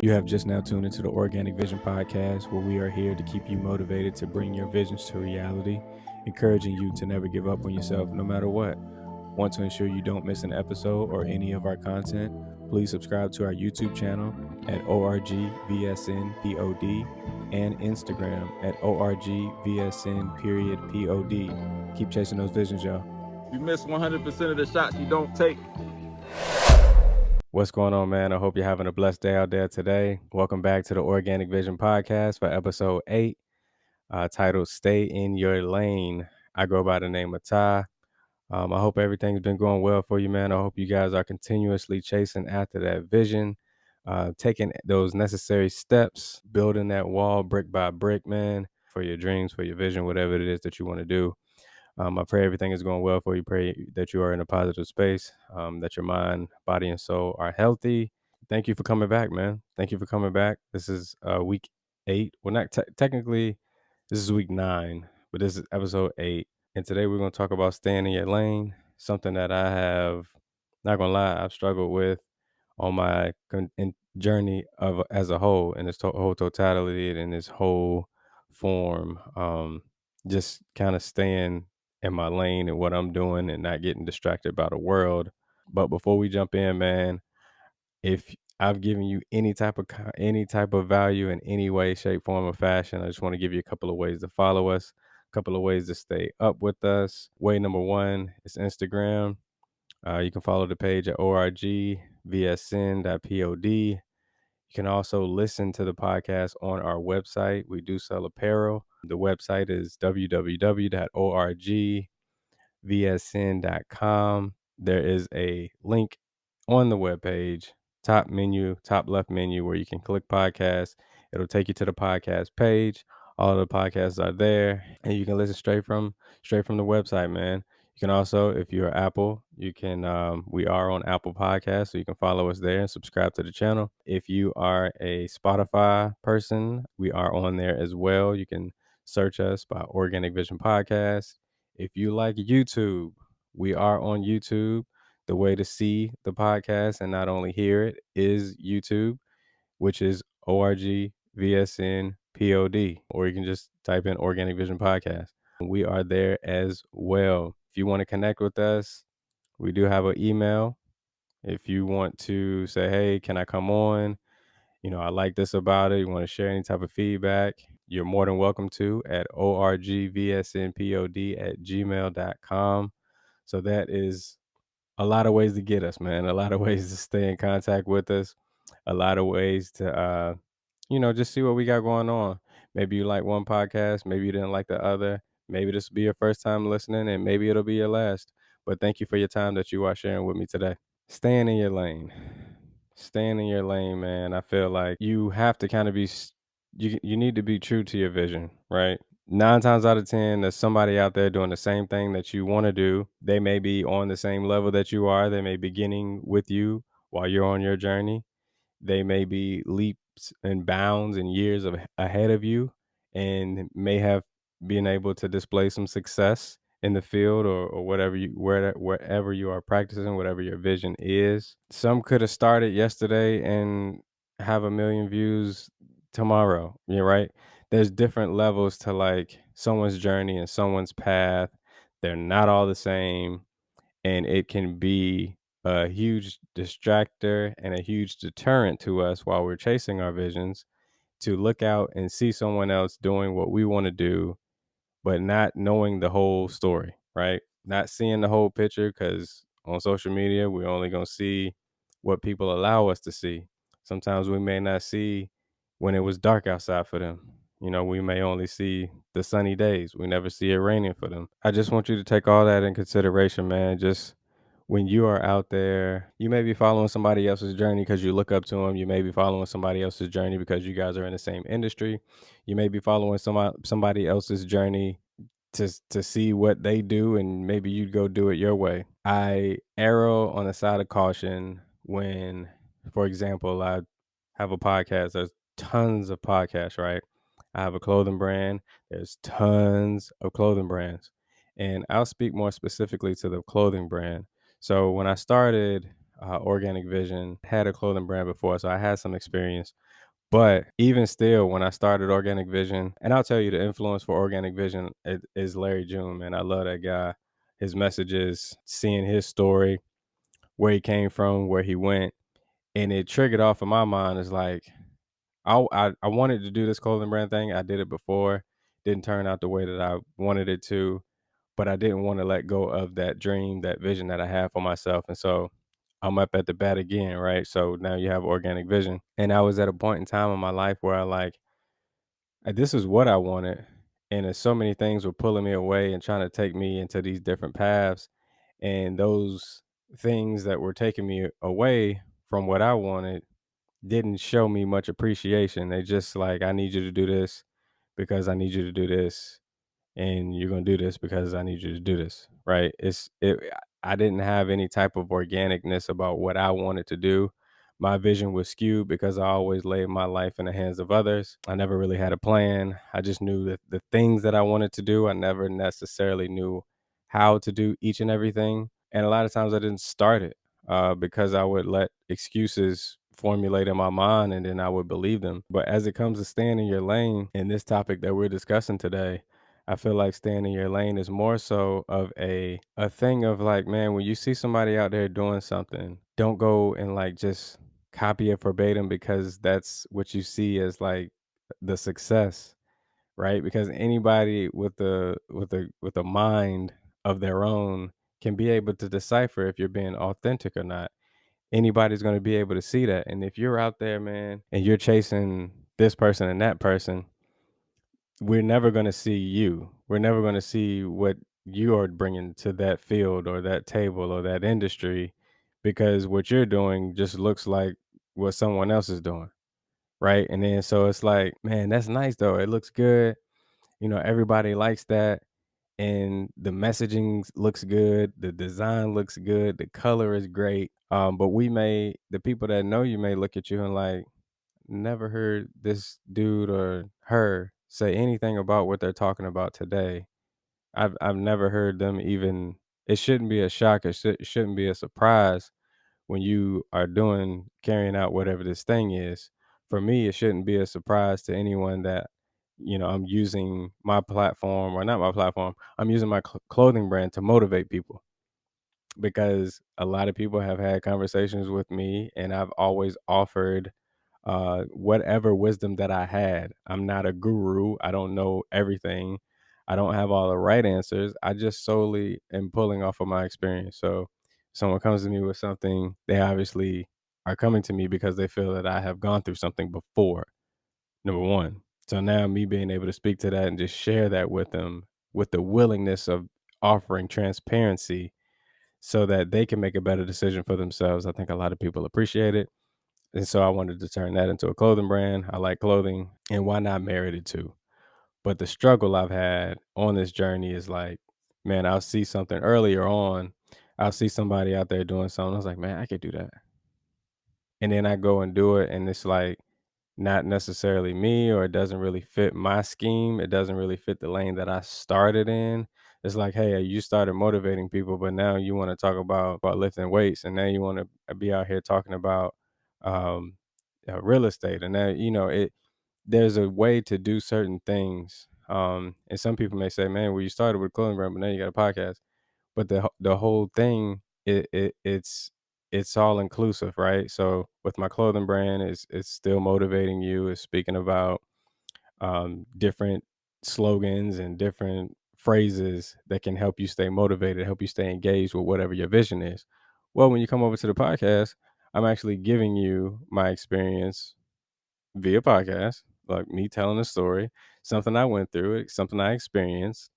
You have just now tuned into the Organic Vision Podcast, where we are here to keep you motivated to bring your visions to reality, encouraging you to never give up on yourself no matter what. Want to ensure you don't miss an episode or any of our content? Please subscribe to our YouTube channel at ORGVSNPOD and Instagram at ORGVSN_POD. Keep chasing those visions, y'all. You miss 100% of the shots you don't take. What's going on, man? I hope you're having a blessed day out there today. Welcome back to the Organic Vision Podcast for episode 8, titled Stay in Your Lane. I go by the name of Ty. I hope everything's been going well for you, man. I hope you guys are continuously chasing after that vision, taking those necessary steps, building that wall brick by brick, man, for your dreams, for your vision, whatever it is that you want to do. I pray everything is going well for you. Pray that you are in a positive space, that your mind, body, and soul are healthy. Thank you for coming back, man. Thank you for coming back. This is week 8. Well, not technically, this is week 9, but this is episode 8. And today we're going to talk about staying in your lane, something that I have, not going to lie, I've struggled with on my journey of as a whole, in its whole totality and in its whole form. Just kind of staying in my lane and what I'm doing and not getting distracted by the world. But before we jump in, man, if I've given you any type of value in any way, shape, form, or fashion, I just want to give you a couple of ways to follow us, a couple of ways to stay up with us. Way number 1 is Instagram. You can follow the page at orgvsn.pod. You can also listen to the podcast on our website. We do sell apparel. The website is www.orgvsn.com. There is a link on the webpage, top left menu, where you can click podcast. It'll take you to the podcast page. All the podcasts are there, and you can listen straight from the website, man. You can also, if you're Apple, you can, we are on Apple Podcasts, so you can follow us there and subscribe to the channel. If you are a Spotify person, we are on there as well. You can search us by Organic Vision Podcast. If you like YouTube, we are on YouTube. The way to see the podcast and not only hear it is YouTube, which is ORGVSNPOD, or you can just type in Organic Vision Podcast. We are there as well. If you want to connect with us, we do have an email. If you want to say, hey, can I come on? I like this about it. You want to share any type of feedback, you're more than welcome to at orgvsnpod@gmail.com. So that is a lot of ways to get us, man. A lot of ways to stay in contact with us. A lot of ways to, just see what we got going on. Maybe you like one podcast. Maybe you didn't like the other. Maybe this will be your first time listening, and maybe it'll be your last. But thank you for your time that you are sharing with me today. Staying in your lane. Staying in your lane, man. I feel like you have to kind of you need to be true to your vision, right? 9 times out of 10, there's somebody out there doing the same thing that you want to do. They may be on the same level that you are. They may be beginning with you while you're on your journey. They may be leaps and bounds and years ahead of you, and may have been able to display some success in the field, or wherever you are practicing, whatever your vision is. Some could have started yesterday and have 1 million views tomorrow. You're right. There's different levels to like someone's journey and someone's path. They're not all the same, and it can be a huge distractor and a huge deterrent to us while we're chasing our visions, to look out and see someone else doing what we want to do, but not knowing the whole story, right? Not seeing the whole picture, because on social media, we're only going to see what people allow us to see. Sometimes we may not see when it was dark outside for them. We may only see the sunny days. We never see it raining for them. I just want you to take all that in consideration, man. Just when you are out there, you may be following somebody else's journey because you look up to them. You may be following somebody else's journey because you guys are in the same industry. You may be following somebody else's journey to see what they do, and maybe you go do it your way. I err on the side of caution when, for example, I have a podcast. There's tons of podcasts, right? I have a clothing brand. There's tons of clothing brands. And I'll speak more specifically to the clothing brand. So when I started Organic Vision. Had a clothing brand before, so I had some experience. But even still, when I started Organic Vision, and I'll tell you the influence for Organic Vision is Larry June, man. I love that guy. His messages, seeing his story, where he came from, where he went, and it triggered off in my mind is like, I wanted to do this clothing brand thing. I did it before, didn't turn out the way that I wanted it to, but I didn't want to let go of that dream, that vision that I had for myself. And so I'm up at the bat again, right? So now you have Organic Vision. And I was at a point in time in my life where I like, this is what I wanted. And there's so many things were pulling me away and trying to take me into these different paths. And those things that were taking me away from what I wanted didn't show me much appreciation. They just like, I need you to do this because I need you to do this, and you're gonna do this because I need you to do this, right? I didn't have any type of organicness about what I wanted to do. My vision was skewed because I always laid my life in the hands of others. I never really had a plan. I just knew that the things that I wanted to do, I never necessarily knew how to do each and everything. And a lot of times I didn't start it because I would let excuses formulate in my mind and then I would believe them. But as it comes to staying in your lane in this topic that we're discussing today, I feel like staying in your lane is more so of a thing of like, man, when you see somebody out there doing something, don't go and like just copy it verbatim because that's what you see as like the success, right? Because anybody with a mind of their own can be able to decipher if you're being authentic or not. Anybody's going to be able to see that. And if you're out there, man, and you're chasing this person and that person, we're never going to see you. We're never going to see what you are bringing to that field or that table or that industry because what you're doing just looks like what someone else is doing. Right. And then so it's like, man, that's nice though. It looks good. Everybody likes that. And the messaging looks good. The design looks good. The color is great. But the people that know you may look at you and like, never heard this dude or her say anything about what they're talking about today. I've never heard them even. It shouldn't be a shock. It shouldn't be a surprise when you are carrying out whatever this thing is. For me, it shouldn't be a surprise to anyone that I'm using my platform or not my platform. I'm using my clothing brand to motivate people because a lot of people have had conversations with me and I've always offered whatever wisdom that I had. I'm not a guru. I don't know everything. I don't have all the right answers. I just solely am pulling off of my experience. So someone comes to me with something, they obviously are coming to me because they feel that I have gone through something before. Number one. So now me being able to speak to that and just share that with them with the willingness of offering transparency so that they can make a better decision for themselves. I think a lot of people appreciate it. And so I wanted to turn that into a clothing brand. I like clothing, and why not marry the two? But the struggle I've had on this journey is like, man, I'll see something earlier on. I'll see somebody out there doing something. I was like, man, I could do that. And then I go and do it, and it's like not necessarily me, or it doesn't really fit my scheme. It doesn't really fit the lane that I started in. It's like, hey, you started motivating people, but now you want to talk about lifting weights, and now you want to be out here talking about um, real estate, and now it. There's a way to do certain things, and some people may say, "Man, well, you started with a clothing brand, but now you got a podcast." But the whole thing, it's all inclusive, right? So with my clothing brand, it's still motivating you. It's speaking about different slogans and different phrases that can help you stay motivated, help you stay engaged with whatever your vision is. Well, when you come over to the podcast, I'm actually giving you my experience via podcast, like me telling a story, something I went through, something I experienced,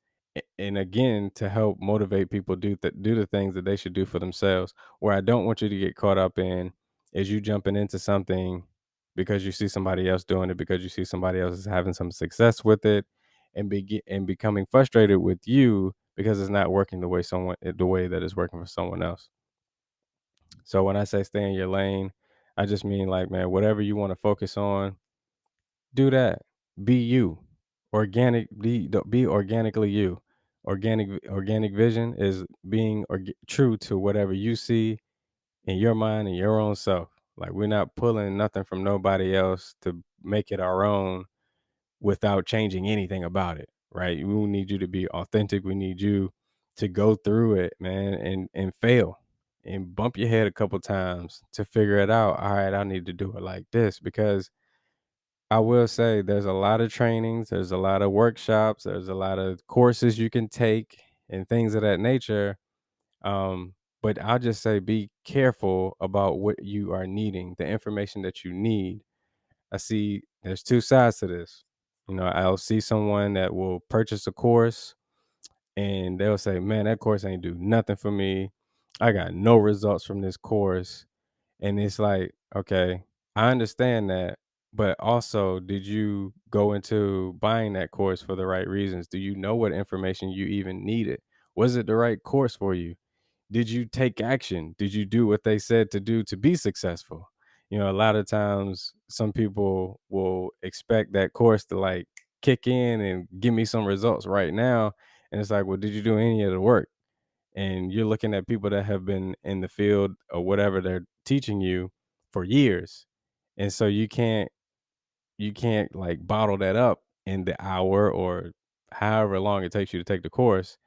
and again to help motivate people do the things that they should do for themselves. Where I don't want you to get caught up in is you jumping into something because you see somebody else doing it, because you see somebody else is having some success with it, and becoming frustrated with you because it's not working the way that it's working for someone else. So when I say stay in your lane, I just mean like, man, whatever you want to focus on, do that. Be you. Be organically you. Organic vision is being true to whatever you see in your mind and your own self. Like we're not pulling nothing from nobody else to make it our own without changing anything about it, right? We need you to be authentic. We need you to go through it, man, and fail and bump your head a couple times to figure it out. All right, I need to do it like this because I will say there's a lot of trainings, there's a lot of workshops, there's a lot of courses you can take and things of that nature. But I'll just say be careful about what you are needing, the information that you need. I see there's two sides to this. You know, I'll see someone that will purchase a course and they'll say, "Man, that course ain't do nothing for me. I got no results from this course." And it's like, okay, I understand that, but also, did you go into buying that course for the right reasons? Do you know what information you even needed? Was it the right course for you? Did you take action? Did you do what they said to do to be successful? You know, a lot of times some people will expect that course to like kick in and give me some results right now. And it's like, well, did you do any of the work? And you're looking at people that have been in the field or whatever they're teaching you for years. And so you can't like bottle that up in the hour or however long it takes you to take the course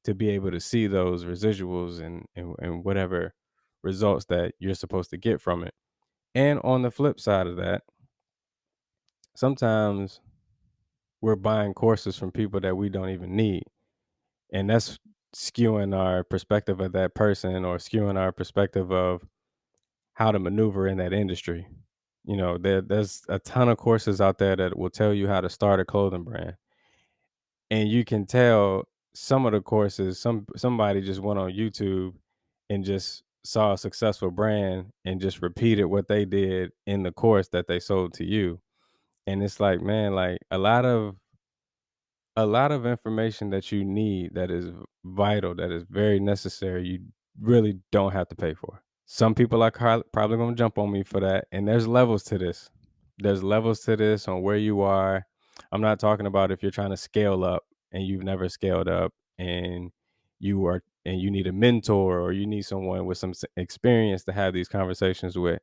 to be able to see those residuals and whatever results that you're supposed to get from it. And on the flip side of that, sometimes we're buying courses from people that we don't even need. And that's skewing our perspective of that person or skewing our perspective of how to maneuver in that industry. You know, there's a ton of courses out there that will tell you how to start a clothing brand. And you can tell some of the courses, somebody just went on YouTube and just saw a successful brand and just repeated what they did in the course that they sold to you. And it's like, man, like a lot of information that you need that is vital, that is very necessary, you really don't have to pay for. Some people are probably gonna jump on me for that, and there's levels to this. There's levels to this on where you are. I'm not talking about if you're trying to scale up and you've never scaled up and you need a mentor or you need someone with some experience to have these conversations with.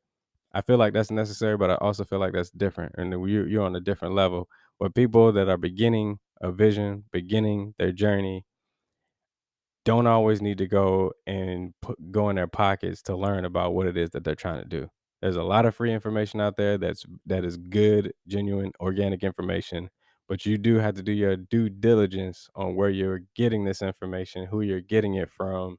I feel like that's necessary, but I also feel like that's different, and that you're on a different level. But people that are beginning a vision, beginning their journey, don't always need to go and go in their pockets to learn about what it is that they're trying to do. There's a lot of free information out there that is good, genuine, organic information, but you do have to do your due diligence on where you're getting this information, who you're getting it from,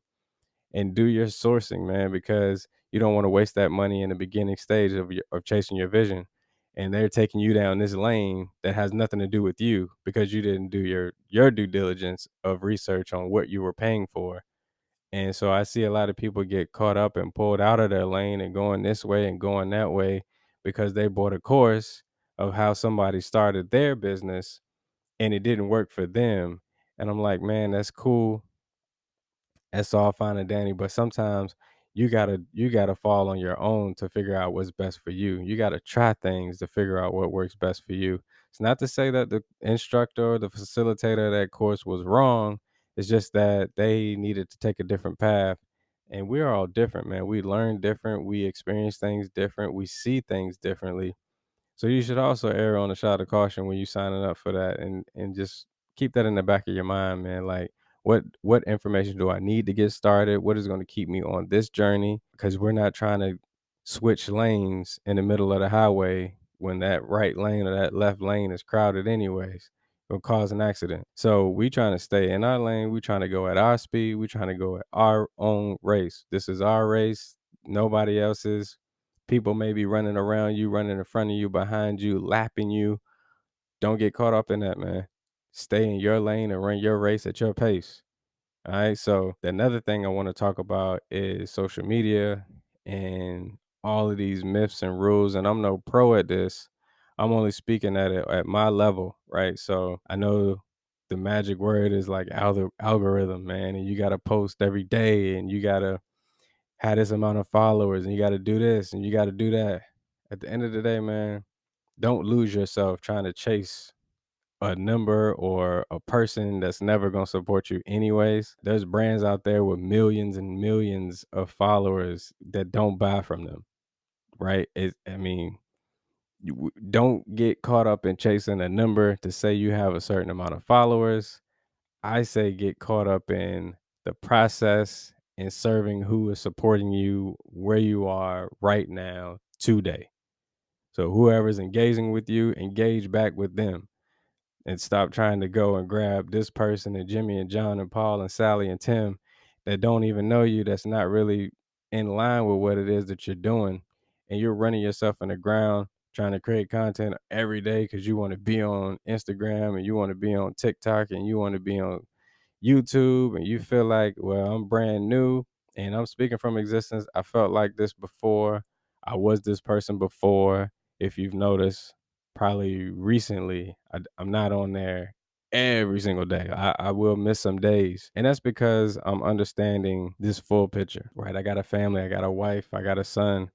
and do your sourcing, man, because you don't want to waste that money in the beginning stage of chasing your vision. And they're taking you down this lane that has nothing to do with you because you didn't do your due diligence of research on what you were paying for. And so I see a lot of people get caught up and pulled out of their lane and going this way and going that way because they bought a course of how somebody started their business and it didn't work for them. And I'm like, man, that's cool, that's all fine and dandy, but sometimes you gotta fall on your own to figure out what's best for you. You gotta try things to figure out what works best for you. It's not to say that the instructor or the facilitator of that course was wrong. It's just that they needed to take a different path. And we're all different, man. We learn different, we experience things different, we see things differently. So you should also err on the side of caution when you signing up for that and just keep that in the back of your mind, man. Like what information do I need to get started? What is going to keep me on this journey? Because we're not trying to switch lanes in the middle of the highway when that right lane or that left lane is crowded anyways. It'll cause an accident. So we trying to stay in our lane. We trying to go at our speed. We trying to go at our own race. This is our race, nobody else's. People may be running around you, running in front of you, behind you, lapping you. Don't get caught up in that, man. Stay in your lane and run your race at your pace. All right. So another thing I want to talk about is social media and all of these myths and rules. And I'm no pro at this. I'm only speaking at it at my level, right? So I know the magic word is like algorithm, man, and you got to post every day, and you got to have this amount of followers, and you got to do this, and you got to do that. At the end of the day, man, don't lose yourself trying to chase a number or a person that's never gonna support you anyways. There's brands out there with millions and millions of followers that don't buy from them, right? I mean, don't get caught up in chasing a number to say you have a certain amount of followers. I say get caught up in the process and serving who is supporting you where you are right now today. So whoever's engaging with you, engage back with them and stop trying to go and grab this person and Jimmy and John and Paul and Sally and Tim that don't even know you, that's not really in line with what it is that you're doing. And you're running yourself in the ground trying to create content every day because you want to be on Instagram and you want to be on TikTok and you want to be on YouTube and you feel like, well, I'm brand new and I'm speaking from existence. I felt like this before. I was this person before. If you've noticed, probably recently, I'm not on there every single day. I will miss some days. And that's because I'm understanding this full picture, right? I got a family, I got a wife, I got a son.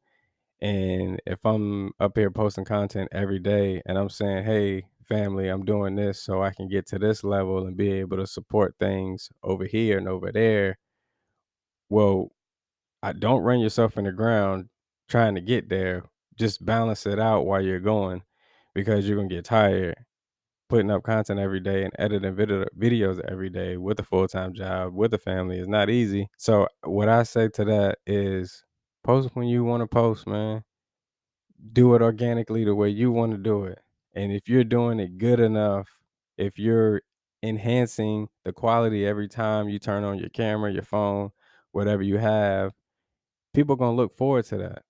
And if I'm up here posting content every day and I'm saying, hey, family, I'm doing this so I can get to this level and be able to support things over here and over there. Well, I don't run yourself in the ground trying to get there. Just balance it out while you're going because you're going to get tired. Putting up content every day and editing videos every day with a full-time job, with a family is not easy. So, what I say to that is post when you want to post, man. Do it organically the way you wanna do it, and if you're doing it good enough, if you're enhancing the quality every time you turn on your camera, your phone, whatever you have, people gonna look forward to that.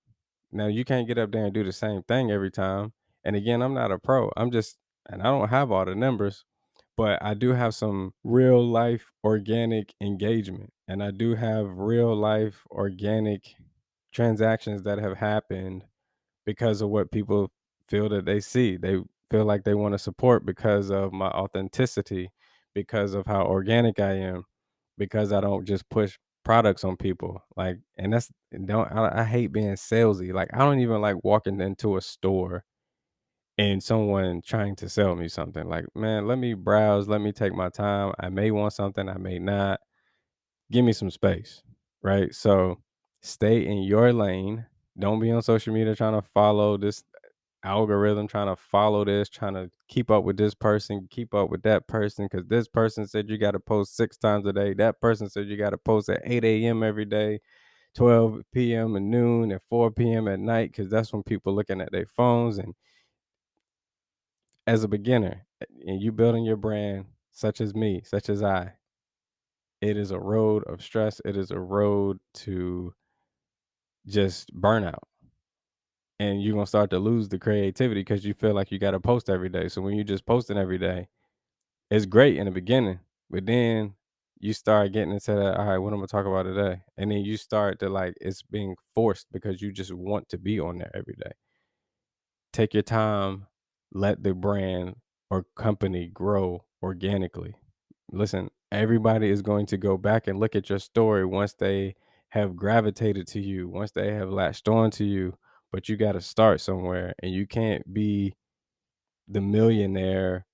Now, you can't get up there and do the same thing every time, and again, I'm not a pro, and I don't have all the numbers, but I do have some real life organic engagement, and I do have real life organic transactions that have happened because of what people feel that they see. They feel like they want to support because of my authenticity, because of how organic I am, because I don't just push products on people. Like, and that's don't I hate being salesy. Like, I don't even like walking into a store and someone trying to sell me something. Like, man, let me browse, let me take my time. I may want something, I may not. Give me some space, right? So stay in your lane. Don't be on social media trying to follow this algorithm, trying to follow this, trying to keep up with this person, keep up with that person, because this person said you got to post 6 times a day. That person said you got to post at 8 a.m. every day, 12 p.m. and noon, and 4 p.m. at night, because that's when people looking at their phones. And as a beginner, and you building your brand, such as me, such as I, it is a road of stress. It is a road to just burnout. And you're gonna start to lose the creativity because you feel like you gotta post every day. So when you just posting every day, it's great in the beginning, but then you start getting into that, all right, what I'm gonna talk about today? And then you start to like it's being forced because you just want to be on there every day. Take your time, let the brand or company grow organically. Listen, everybody is going to go back and look at your story once they have gravitated to you, once they have latched on to you, but you got to start somewhere and you can't be the millionaire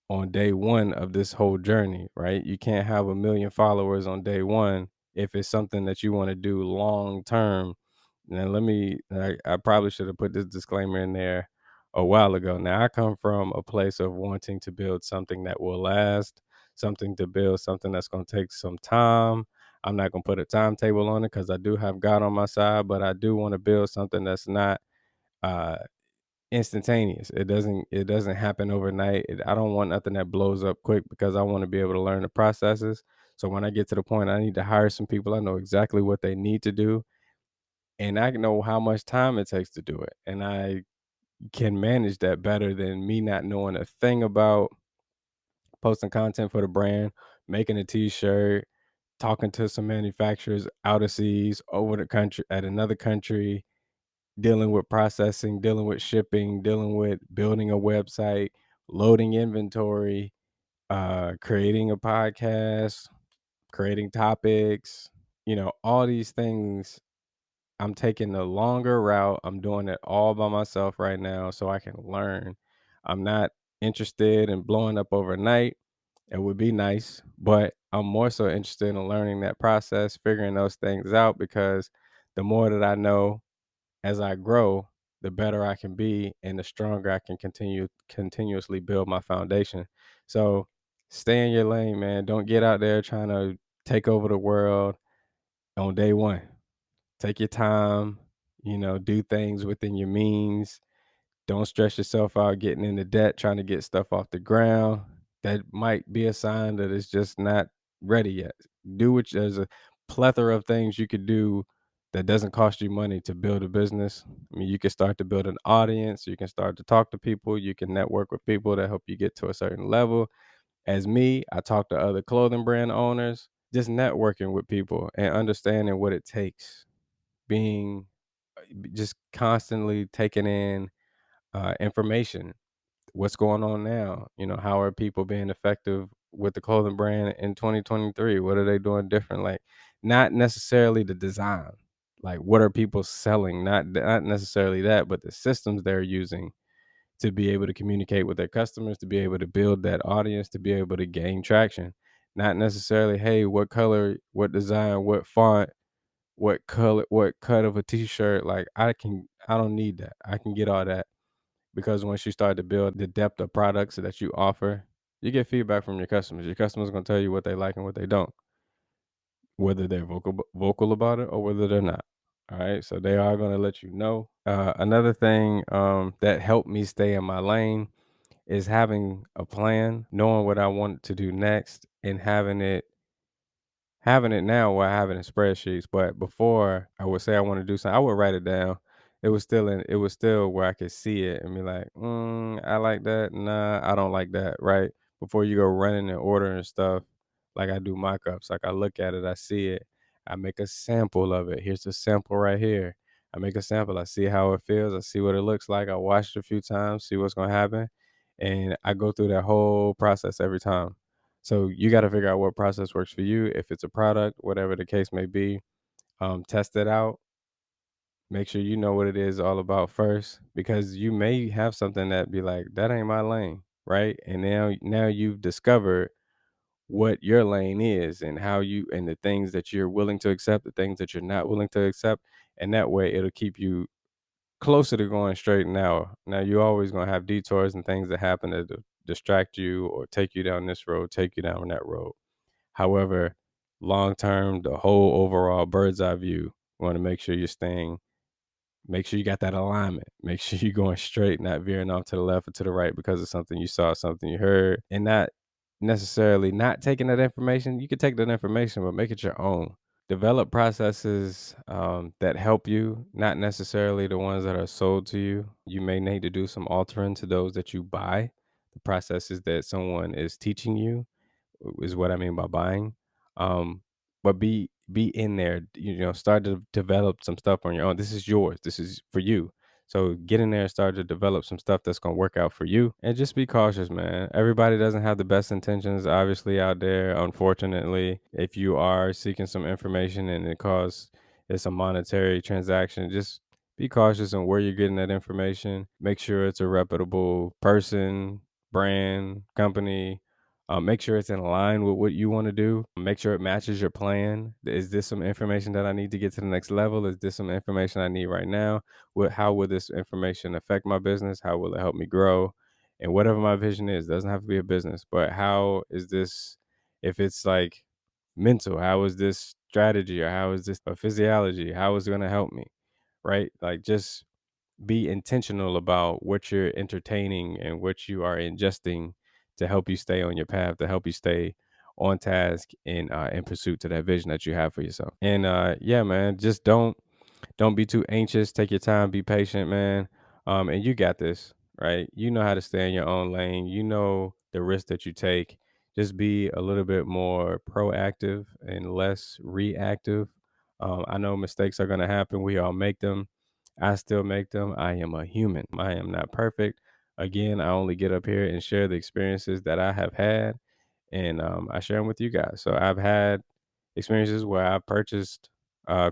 on day one of this whole journey, right? You can't have a million followers on day one if it's something that you want to do long term. Now, I probably should have put this disclaimer in there a while ago. Now, I come from a place of wanting to build something that will last, something to build something that's going to take some time. I'm not going to put a timetable on it because I do have God on my side, but I do want to build something that's not uh, instantaneous. It doesn't happen overnight. I don't want nothing that blows up quick because I want to be able to learn the processes. So when I get to the point I need to hire some people, I know exactly what they need to do and I know how much time it takes to do it. And I can manage that better than me not knowing a thing about posting content for the brand, making a t-shirt, talking to some manufacturers out of seas, over the country, at another country, dealing with processing, dealing with shipping, dealing with building a website, loading inventory, creating a podcast, creating topics, all these things. I'm taking the longer route. I'm doing it all by myself right now so I can learn. I'm not interested in blowing up overnight. It would be nice, but I'm more so interested in learning that process, figuring those things out because the more that I know as I grow, the better I can be and the stronger I can continuously build my foundation. So stay in your lane, man. Don't get out there trying to take over the world on day one. Take your time, do things within your means. Don't stress yourself out getting into debt, trying to get stuff off the ground. That might be a sign that it's just not ready yet. There's a plethora of things you could do that doesn't cost you money to build a business. I mean, you can start to build an audience, you can start to talk to people, you can network with people that help you get to a certain level. As me, I talk to other clothing brand owners, just networking with people and understanding what it takes, being just constantly taking in information. What's going on now? How are people being effective with the clothing brand in 2023? What are they doing different? Like, not necessarily the design. Like, what are people selling? Not necessarily that, but the systems they're using to be able to communicate with their customers, to be able to build that audience, to be able to gain traction. Not necessarily, hey, what color, what design, what font, what color, what cut of a t-shirt. Like, I don't need that. I can get all that because once you start to build the depth of products that you offer, you get feedback from your customers. Your customers are gonna tell you what they like and what they don't, whether they're vocal about it or whether they're not. All right, so they are gonna let you know. Another thing that helped me stay in my lane is having a plan, knowing what I want to do next, and having it now where I have it in spreadsheets, but before I would say I wanna do something, I would write it down. It was still where I could see it and be like, I like that. Nah, I don't like that," right? Before you go running and ordering stuff, like I do mock-ups, like I look at it, I see it, I make a sample of it. Here's the sample right here. I make a sample, I see how it feels, I see what it looks like, I watch it a few times, see what's gonna happen, and I go through that whole process every time. So you got to figure out what process works for you. If it's a product, whatever the case may be, test it out. Make sure you know what it is all about first, because you may have something that be like, that ain't my lane, right? And now you've discovered what your lane is and how you and the things that you're willing to accept, the things that you're not willing to accept, and that way it'll keep you closer to going straight and narrow. Now you're always gonna have detours and things that happen to distract you or take you down this road, take you down that road. However, long term, the whole overall bird's eye view, you wanna make sure you got that alignment. Make sure you're going straight, not veering off to the left or to the right because of something you saw, something you heard, and not necessarily not taking that information. You can take that information, but make it your own. Develop processes that help you, not necessarily the ones that are sold to you. You may need to do some altering to those that you buy, the processes that someone is teaching you is what I mean by buying. But be in there, start to develop some stuff on your own. This is yours. This is for you. So get in there and start to develop some stuff that's gonna work out for you. And just be cautious, man. Everybody doesn't have the best intentions, obviously, out there. Unfortunately, if you are seeking some information and it's a monetary transaction, just be cautious on where you're getting that information. Make sure it's a reputable person, brand, company, make sure it's in line with what you want to do. Make sure it matches your plan. Is this some information that I need to get to the next level? Is this some information I need right now? How will this information affect my business? How will it help me grow? And whatever my vision is, doesn't have to be a business, but how is this, if it's like mental, how is this strategy or how is this a physiology? How is it going to help me? Right? Like, just be intentional about what you're entertaining and what you are ingesting to help you stay on your path, to help you stay on task in pursuit to that vision that you have for yourself. And yeah, man, just don't be too anxious. Take your time, be patient, man. And you got this, right? You know how to stay in your own lane. You know the risk that you take. Just be a little bit more proactive and less reactive. I know mistakes are gonna happen. We all make them. I still make them. I am a human. I am not perfect. Again, I only get up here and share the experiences that I have had, and I share them with you guys. So I've had experiences where I purchased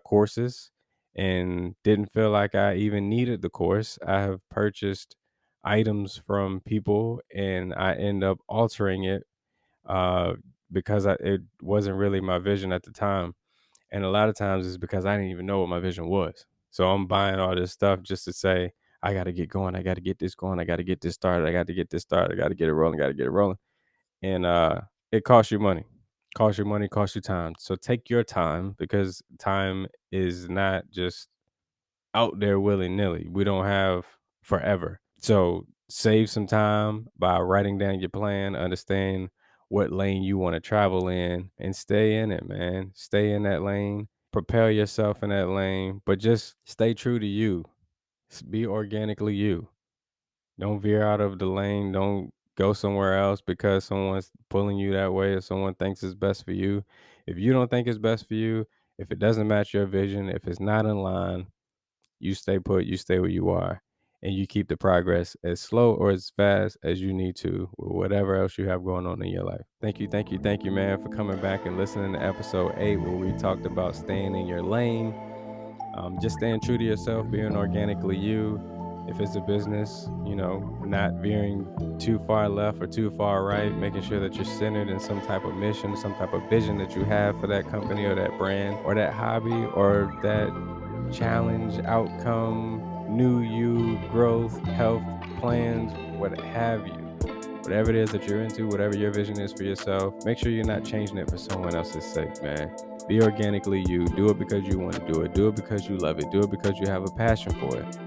courses and didn't feel like I even needed the course. I have purchased items from people, and I end up altering it uh, because it wasn't really my vision at the time. And a lot of times it's because I didn't even know what my vision was. So I'm buying all this stuff just to say, I got to get going. I got to get this going. I got to get this started. I got to get this started. I got to get it rolling. Got to get it rolling. And it costs you money. Costs you money, costs you time. So take your time, because time is not just out there willy nilly. We don't have forever. So save some time by writing down your plan, understand what lane you want to travel in, and stay in it, man. Stay in that lane, propel yourself in that lane, but just stay true to you. Be organically you. Don't veer out of the lane. Don't go somewhere else because someone's pulling you that way or someone thinks it's best for you. If you don't think it's best for you, if it doesn't match your vision, if it's not in line, you stay put, you stay where you are, and you keep the progress as slow or as fast as you need to with whatever else you have going on in your life. Thank you, man, for coming back and listening to episode 8, where we talked about staying in your lane, just staying true to yourself, being organically you. If it's a business, not veering too far left or too far right, making sure that you're centered in some type of mission, some type of vision that you have for that company or that brand or that hobby or that challenge, outcome, new you, growth, health plans, what have you. Whatever it is that you're into, whatever your vision is for yourself, make sure you're not changing it for someone else's sake, man. Be organically you. Do it because you want to do it. Do it because you love it. Do it because you have a passion for it.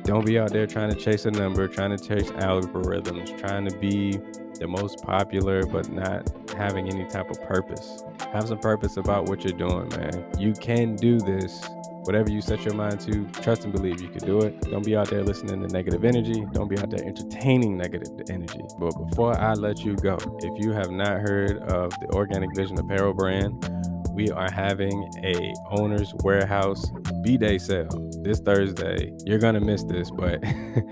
Don't be out there trying to chase a number, trying to chase algorithms, trying to be the most popular, but not having any type of purpose. Have some purpose about what you're doing, man. You can do this. Whatever you set your mind to, trust and believe you can do it. Don't be out there listening to negative energy. Don't be out there entertaining negative energy. But before I let you go, if you have not heard of the Organic Vision Apparel brand, we are having a owner's warehouse B-Day sale this Thursday. You're gonna miss this, but it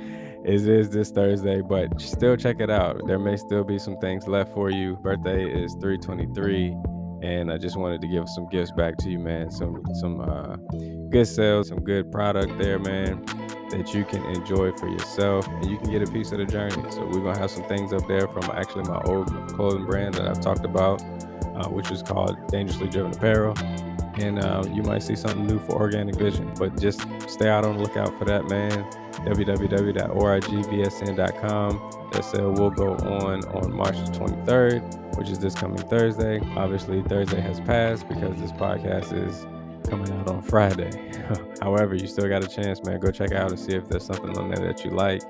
is this Thursday, but still check it out. There may still be some things left for you. Birthday is 3/23, and I just wanted to give some gifts back to you, man. Some good sales, some good product there, man, that you can enjoy for yourself, and you can get a piece of the journey. So we're gonna have some things up there from actually my old clothing brand that I've talked about, which is called Dangerously Driven Apparel. And you might see something new for Organic Vision, but just stay out on the lookout for that, man. www.origvsn.com. That sale will go on March the 23rd, which is this coming Thursday. Obviously, Thursday has passed because this podcast is coming out on Friday. However, you still got a chance, man. Go check out and see if there's something on there that you like.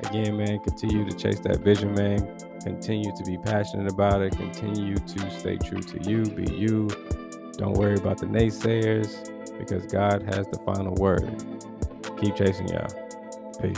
Again, man, continue to chase that vision, man. Continue to be passionate about it. Continue to stay true to you. Be you. Don't worry about the naysayers, because God has the final word. Keep chasing, y'all. Peace.